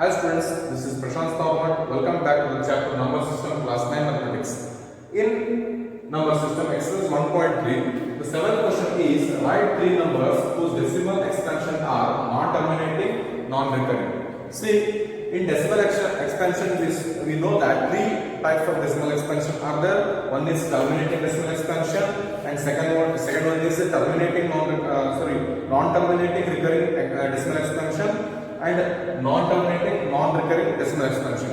Hi students, this is Prashant Thawamat. Welcome back to the chapter Number System Class 9 Mathematics. In Number System Exercise 1.3, the seventh question is write three numbers whose decimal expansion are non-terminating, non-recurring. See, in decimal expansion we know that three types of decimal expansion are there. One is terminating decimal expansion and second one is terminating non-terminating recurring decimal expansion and non-terminating, non-recurring decimal expansion.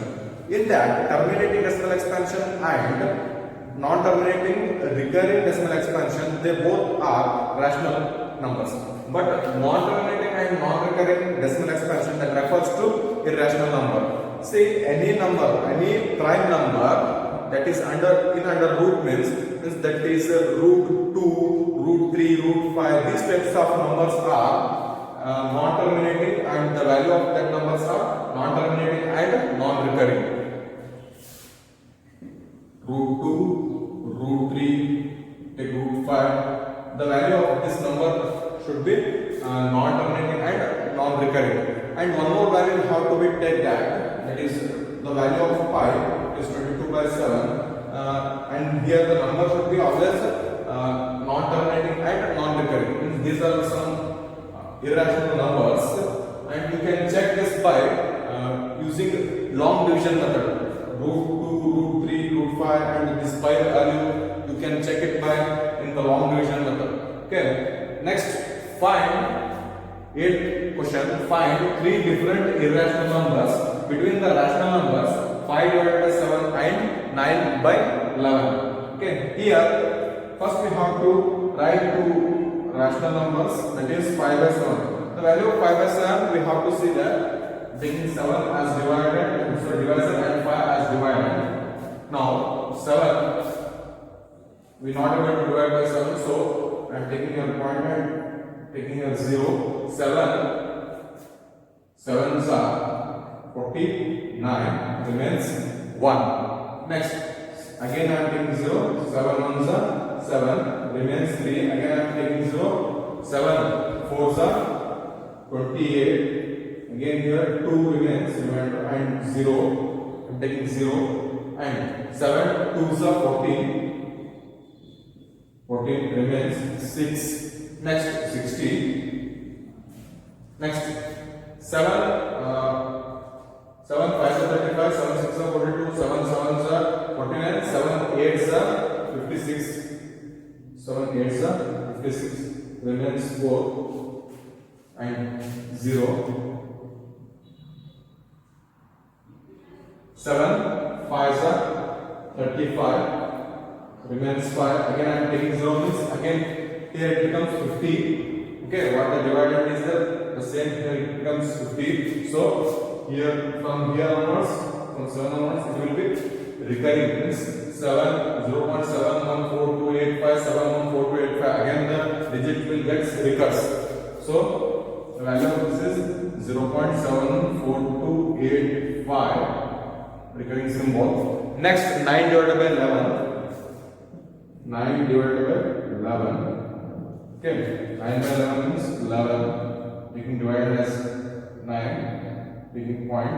In that, terminating decimal expansion and non-terminating recurring decimal expansion, they both are rational numbers. But non-terminating and non-recurring decimal expansion that refers to irrational number. See, any number, any prime number that is under root means that is root 2, root 3, root 5. These types of numbers are non-terminating and the value of that numbers are non-terminating and non-recurring. Root 2, root 3, take root 5. The value of this number should be non-terminating and non-recurring. And one more value how to be take that is the value of pi is 22 by 7 and here the number should be always non-terminating and non-recurring. These are some irrational numbers and you can check this by using long division method. Root 2, root 3, root 5 and this pi value you can check it by in the long division method. Okay. Next, find 8th question. Find three different irrational numbers between the rational numbers 5 divided by 7 and 9 by 11. Okay. Here first we have to write two rational numbers, that is 5 by 7. The value of 5 by 7 we have to see that taking 7 as divided, divisor and 5 as divided. Now 7 we not able to divide by 7, so I am taking your point and taking a 0. 7 are 49 remains 1. Next again I am taking 0. 7 ones are 7 remains 3. Again I am taking 0. 7 fours are 28. Again here 2 remains remainder and 0. I am taking 0 and 7 twos are 14. 14 remains 6. Next 60. Next 7 7 5s are 35. 7 6s are 42. 7 7s are 49. 7 8s are 56. 7 8s are 56 remains 4 and 0. 7 5s are 35 remains 5. Again I am taking 0 means again here it becomes 50. Okay, what the dividend is the same, here it becomes 50. So here from here onwards, from 7 onwards it will be recurring means 7 0.7142857 71428. Again the digit will get recurs. So the value of this is 0.74285 recurring symbol. Next 9 divided by 11. 9 divided by 11. Okay, 9 by 11 means 11. We can divide it as 9. Taking point.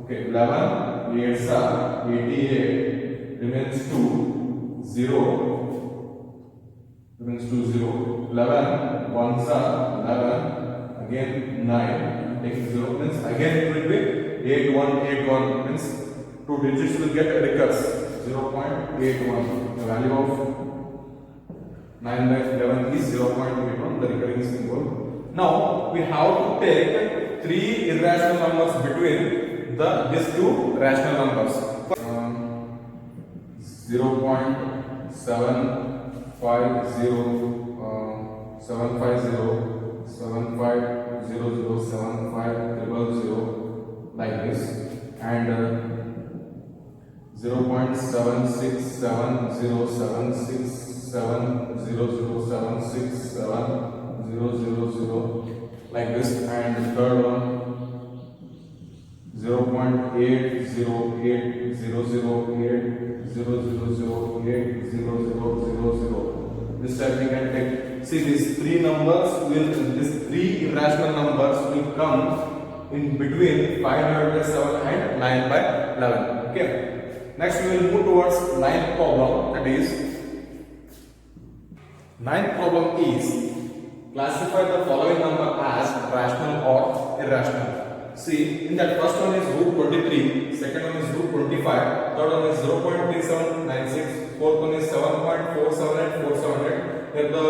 Okay, 11 8s are 88 remains 2 0 remains 2 0. 11 1s are 11 again 9 taking 0 means again it will be 8181 means two digits will get recurs 0.81. The value of 9 by 11 is 0.81, the recurring symbol. Now we have to take three irrational numbers between these two rational numbers. 0.750 750 7500 75000 like this and 0.76707670076700 like this and the third one 0.8008008000. This time we can take. See, these three irrational numbers will come in between 5 divided by 7 and 9 by 11. Okay. Next we will move towards ninth problem, that is ninth problem is classify the following number as rational or irrational. See, in that first one is root 23, second one is root 25, third one is 0.3796, fourth one is 7.47847. Here the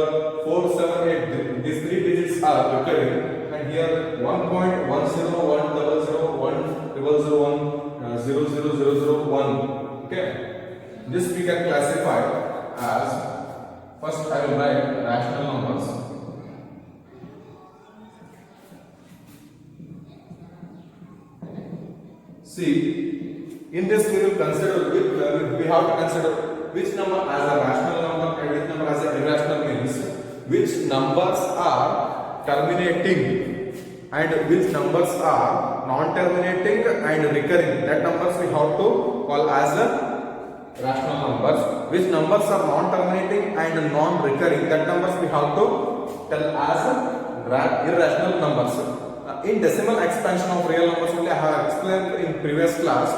478, these three digits are recurring, and here 1.101100010001. Okay, this we can classify as, first I will write rational numbers. See, in this we will consider, we have to consider which number as a rational number and which number as an irrational, means which numbers are terminating and which numbers are non-terminating and recurring. That numbers we have to call as a rational numbers. Which numbers are non-terminating and non-recurring, that numbers we have to tell as irrational numbers. In decimal expansion of real numbers only, I have explained in previous class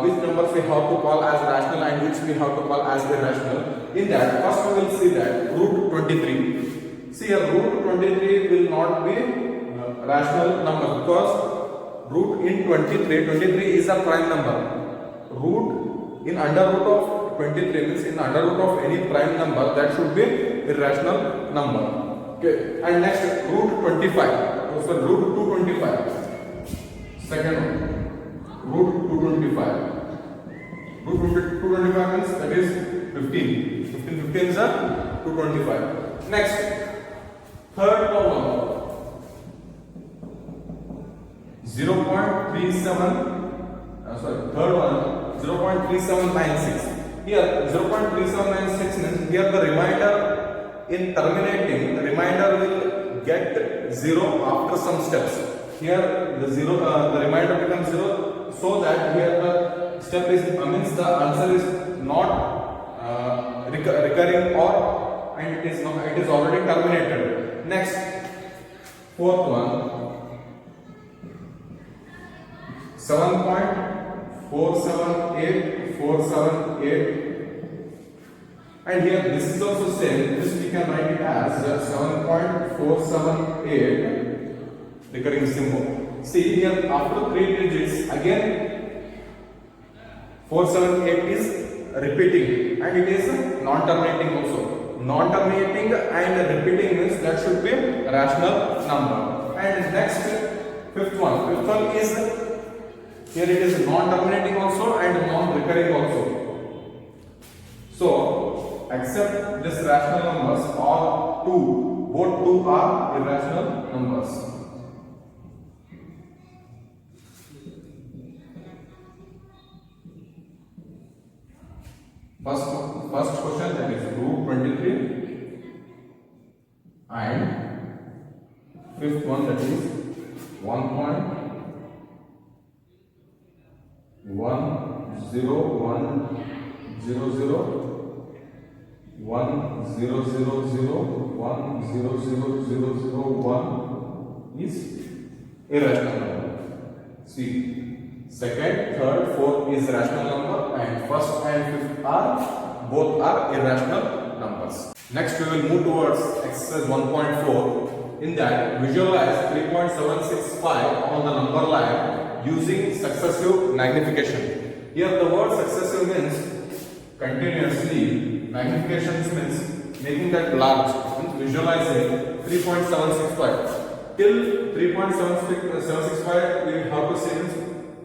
which numbers we have to call as rational and which we have to call as irrational. In that, first we will see that root 23. See here, root 23 will not be rational number, because root in 23 is a prime number. Root in under root of 23 means in under root of any prime number, that should be irrational number. Okay, and next root 25. So root 225. Second one, root 225. Root 225 means that is 15. 15 is a 225. Next, third problem, 0.37. Third one, 0.3796. Here 0.3796 means here the remainder in terminating, the remainder will get 0 after some steps. Here the remainder becomes 0, so that here the step is, means the answer is not recurring, or and it is already terminated. Next, fourth one, 7.478478. And here this is also same. This we can write it as 7.478 recurring symbol. See here, after 3 digits again 478 is repeating, and it is non-terminating also. Non-terminating and repeating means that should be a rational number. And next, fifth one is, here it is non-terminating also and non-recurring also. So except this rational numbers, all both two are irrational numbers. First question, that is root 23, and fifth one, that is 1.100001 is irrational number. See, second, third, fourth is rational number, and first and fifth both are irrational numbers. Next we will move towards exercise 1.4. In that, visualize 3.765 on the number line using successive magnification. Here the word successive means continuously, magnification means making that large, means visualizing 3.765 till 3.765 we have to say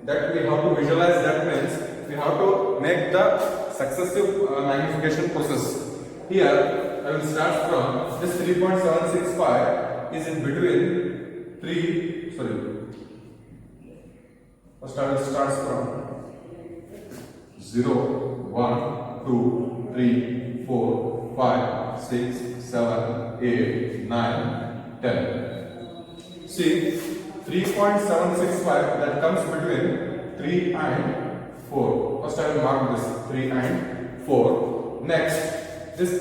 that we have to visualize, that means we have to make the successive magnification process. Here I will start from this 3.765 is in between 3, first I will start from 0, 1, 2, 3, 4, 5, 6, 7, 8, 9, 10. See, 3.765 that comes between 3 and 4. First I will mark this 3 and 4. Next, this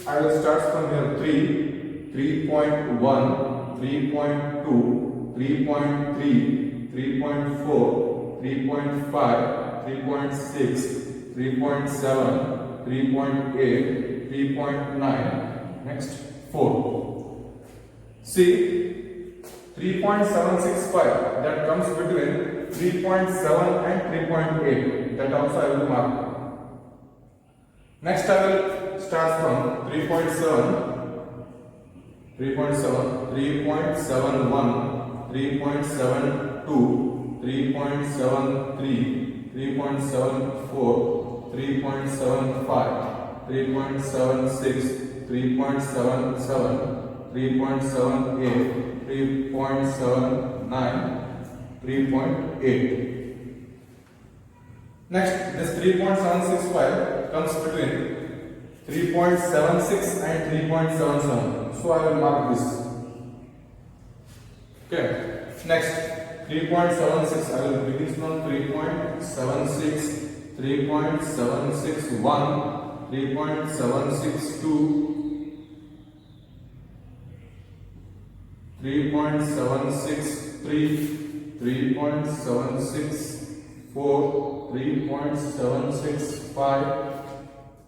I will start from here 3, 3.1, 3.2, 3.3, 3.4, 3.5, 3.6, 3.7, 3.8, 3.9, next 4. See, 3.765, that comes between 3.7 and 3.8, that also I will mark. Next I will start from 3.7, 3.71, 3.72, 3.73, 3.74, 3.75, 3.76, 3.77, 3.78, 3.79, 3.8. Next, this 3.765 comes between 3.76 and 3.77. So I will mark this. Okay. Next, 3.76. I will begin from 3.76, 3.761, 3.762, 3.763, 3.764, 3.765,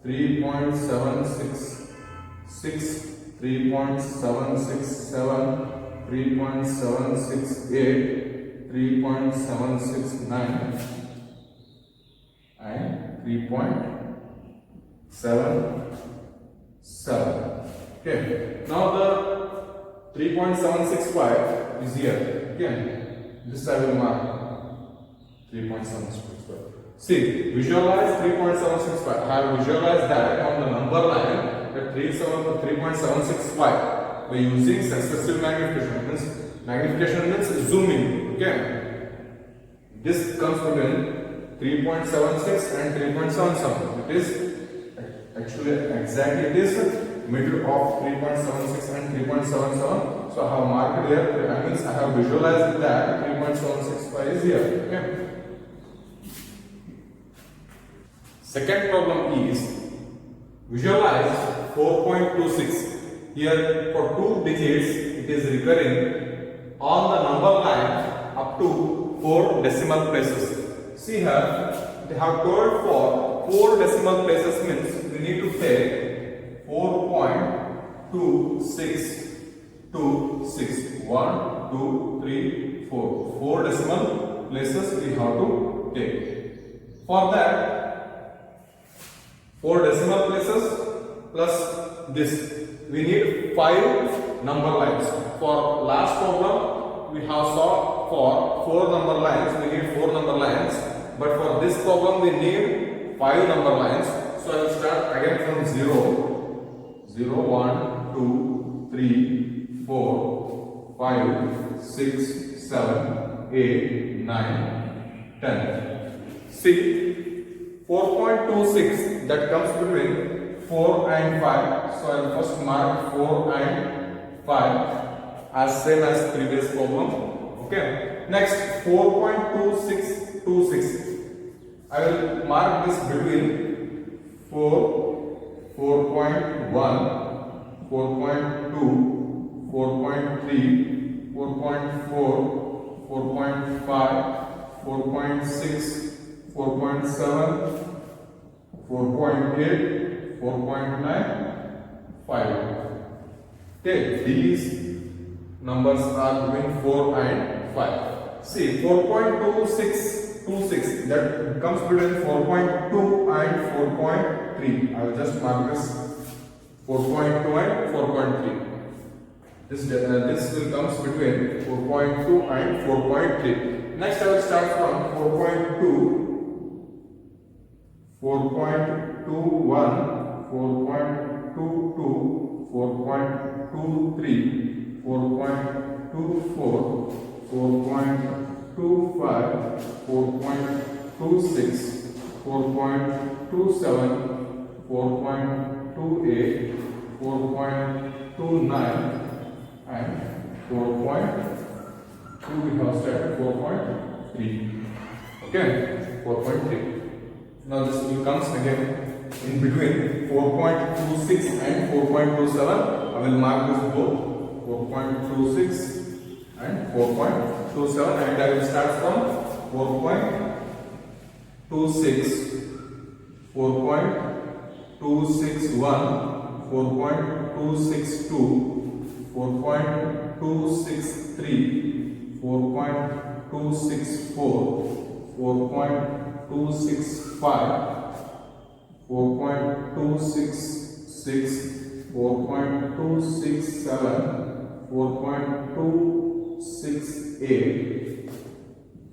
3.766, 3.767, 3.768, 3.769 and 3.77. Okay. Now the 3.765 is here. Again, this I will mark 3.765. See, visualize 3.765. I have visualized that on the number line that 3.765 by using successive magnification. Magnification means zooming. Okay. This comes between 3.76 and 3.77. It is actually exactly it is middle of 3.76 and 3.77. So I have marked here. That means I have visualized that 3.765 is here. Okay. Second problem is visualize 4.26. Here for 2 digits it is recurring on the number line up to 4 decimal places. See here, they have told for 4 decimal places means we need to take 4.2626. 1, 2, 3, 4. 4 decimal places we have to take. For that, 4 decimal places plus this, we need 5 number lines. For last problem, we have saw for 4 number lines, we need 4 number lines. But for this problem, we need 5 number lines. So I will start again from 0. 0, 1, 2, 3, 4, 5, 6, 7, 8, 9, 10. See, 4.26 that comes between 4 and 5. So I will first mark 4 and 5 as same as previous problem. Okay. Next 4.2626. I will mark this between 4, 4.1, 4.2, 4.3, 4.4, 4.5, 4.6, 4.7, 4.8, 4.9, 5. Okay, these numbers are between 4 and 5. See, 4.2626 that comes between 4.2 and 4.3. I will just mark this 4.2 and 4.3. This will comes between 4.2 and 4.3. Next, I will start from 4.2, 4.21, 4.22, 4.23, 4.24, 4.25, 4.26, 4.27, 4.28, 4.29 and 4.2 we have started 4.3. Okay, 4.3. Now this will comes again in between 4.26 and 4.27. I will mark this both 4.26 and 4.27. 27, and I will start from 4.26, 4.261, 4.262, 4.263, 4.264, 4.265, 4.266, 4.267, 4.268,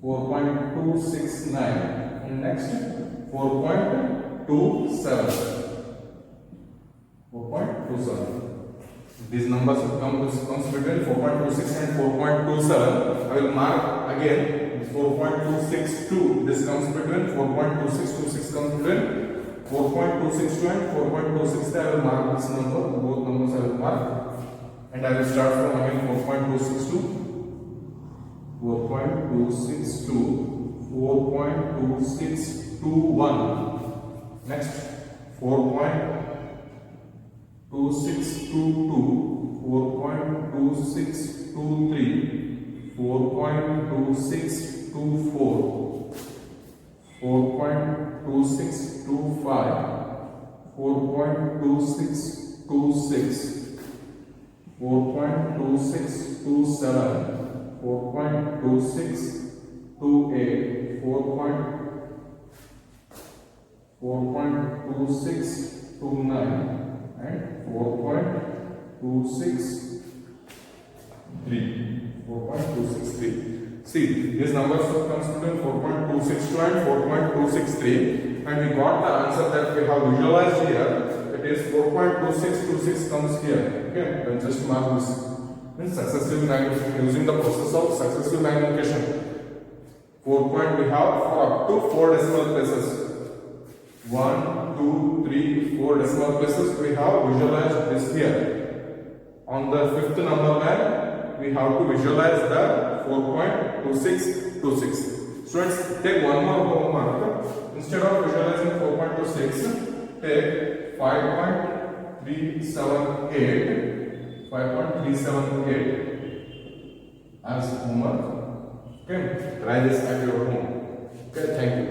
4.269, and next 4.27. 4.27. These numbers comes between 4.26 and 4.27. I will mark again 4.262. This comes between 4.26 comes between 4.262 and 4.263. I will mark this number. Both numbers I will mark, and I will start from again 4.262, 4.262, 4.2621. Next 4.2622, 4.2623, 4.2624, 4.2625, 4.2626, 4.2627, 4.2628, 4.2629, and 4.263. See, these numbers comes between 4.262 and 4.263, and we got the answer that we have visualized here. It is 4.2626 comes here. Okay, then just mark this. Means successive magnification, using the process of successive magnification. 4 point we have for up to 4 decimal places. 1, 2, 3, 4 decimal places we have visualized this here. On the fifth number line, we have to visualize the 4.2626. Students, take one more homework. Instead of visualizing 4.26, take 5.378 as homework. Okay, try this at your home. Okay, thank you.